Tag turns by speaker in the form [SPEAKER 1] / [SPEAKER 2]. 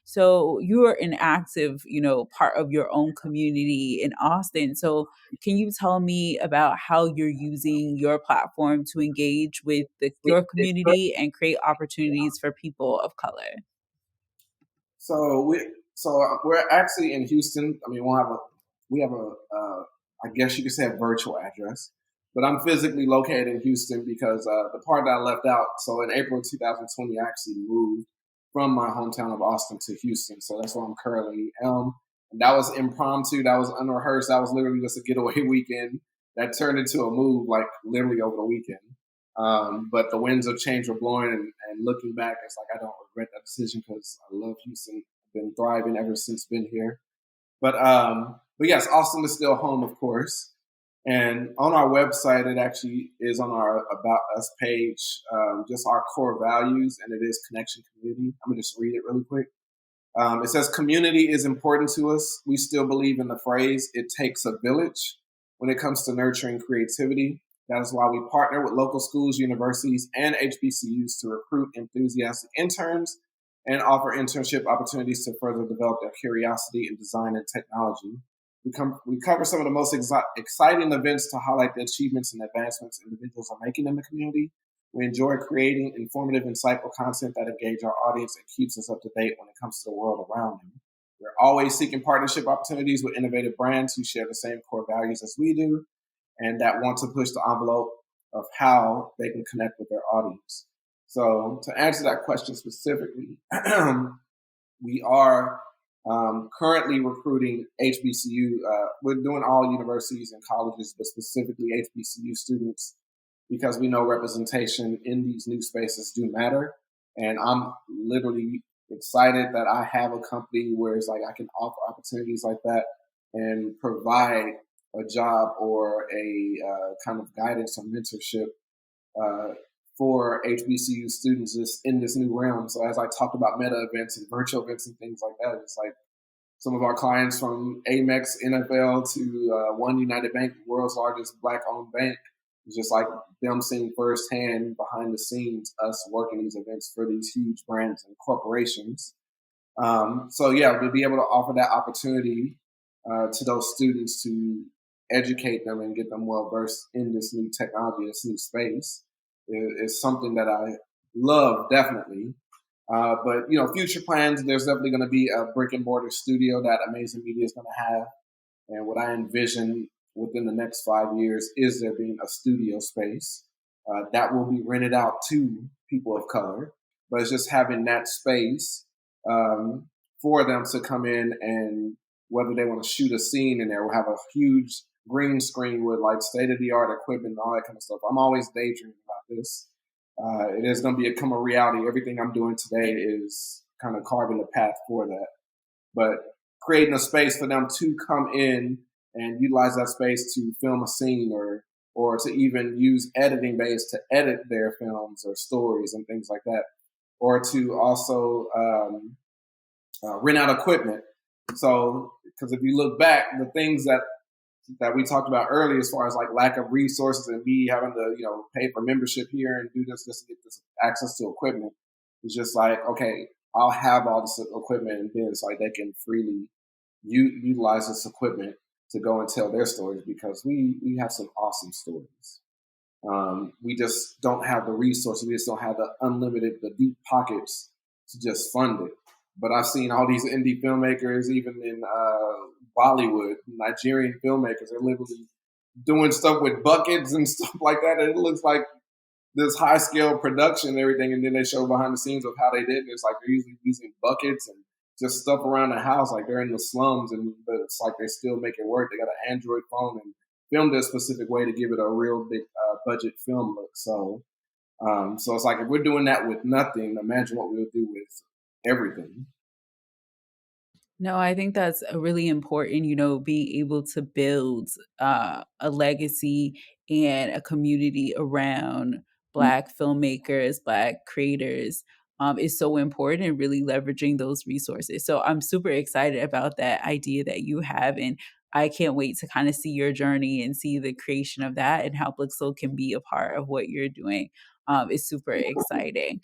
[SPEAKER 1] So you are an active, part of your own community in Austin. So can you tell me about how you're using your platform to engage with your community and create opportunities for people of color?
[SPEAKER 2] So we're actually in Houston. I mean, we have a I guess you could say a virtual address, but I'm physically located in Houston because the part that I left out. So in April 2020, I actually moved from my hometown of Austin to Houston. So that's where I'm currently. And that was impromptu. That was unrehearsed. That was literally just a getaway weekend that turned into a move, like literally over the weekend. But the winds of change were blowing, and looking back, it's like I don't regret that decision because I love Houston. I've been thriving ever since been here. But yes, Austin is still home, of course. And on our website, it actually is on our About Us page, just our core values, and it is connection community. I'm gonna just read it really quick. It says community is important to us. We still believe in the phrase, it takes a village when it comes to nurturing creativity. That is why we partner with local schools, universities, and HBCUs to recruit enthusiastic interns and offer internship opportunities to further develop their curiosity in design and technology. We cover some of the most exciting events to highlight the achievements and advancements individuals are making in the community. We enjoy creating informative, insightful content that engage our audience and keeps us up to date when it comes to the world around them. We're always seeking partnership opportunities with innovative brands who share the same core values as we do and that want to push the envelope of how they can connect with their audience. So to answer that question specifically, we are currently recruiting HBCU. We're doing all universities and colleges, but specifically HBCU students because we know representation in these new spaces do matter. And I'm literally excited that I have a company where it's like I can offer opportunities like that and provide a job or a kind of guidance or mentorship uh, for HBCU students in this new realm. So as I talked about meta events and virtual events and things like that, it's like some of our clients from Amex NFL to One United Bank, the world's largest black-owned bank, it's just like them seeing firsthand behind the scenes us working these events for these huge brands and corporations. So yeah, to be able to offer that opportunity to those students to educate them and get them well versed in this new technology, this new space, is something that I love definitely. But future plans. There's definitely going to be a brick and mortar studio that Amaz1n Media is going to have, and what I envision within the next 5 years is there being a studio space that will be rented out to people of color. But it's just having that space for them to come in and whether they want to shoot a scene in there, we'll have a huge green screen with like state of the art equipment and all that kind of stuff. I'm always daydreaming about this. It is going to become a reality. Everything I'm doing today is kind of carving the path for that. But creating a space for them to come in and utilize that space to film a scene or to even use editing bays to edit their films or stories and things like that, or to also rent out equipment. So, because if you look back, the things that we talked about earlier, as far as like lack of resources and me having to pay for membership here and do this just to get this access to equipment, it's just like, okay, I'll have all this equipment and then it's like they can freely utilize this equipment to go and tell their stories because we have some awesome stories. We just don't have the resources. We just don't have the deep pockets to just fund it. But I've seen all these indie filmmakers, even in Bollywood, Nigerian filmmakers, they're literally doing stuff with buckets and stuff like that. And it looks like this high scale production and everything. And then they show behind the scenes of how they did it. It's like they're usually using buckets and just stuff around the house, like they're in the slums, but it's like they still make it work. They got an Android phone and filmed a specific way to give it a real big budget film look. So it's like if we're doing that with nothing, imagine what we'll do with everything.
[SPEAKER 1] No, I think that's a really important, being able to build a legacy and a community around Black filmmakers, Black creators is so important and really leveraging those resources. So I'm super excited about that idea that you have. And I can't wait to kind of see your journey and see the creation of that and how Blixel can be a part of what you're doing. It's super exciting.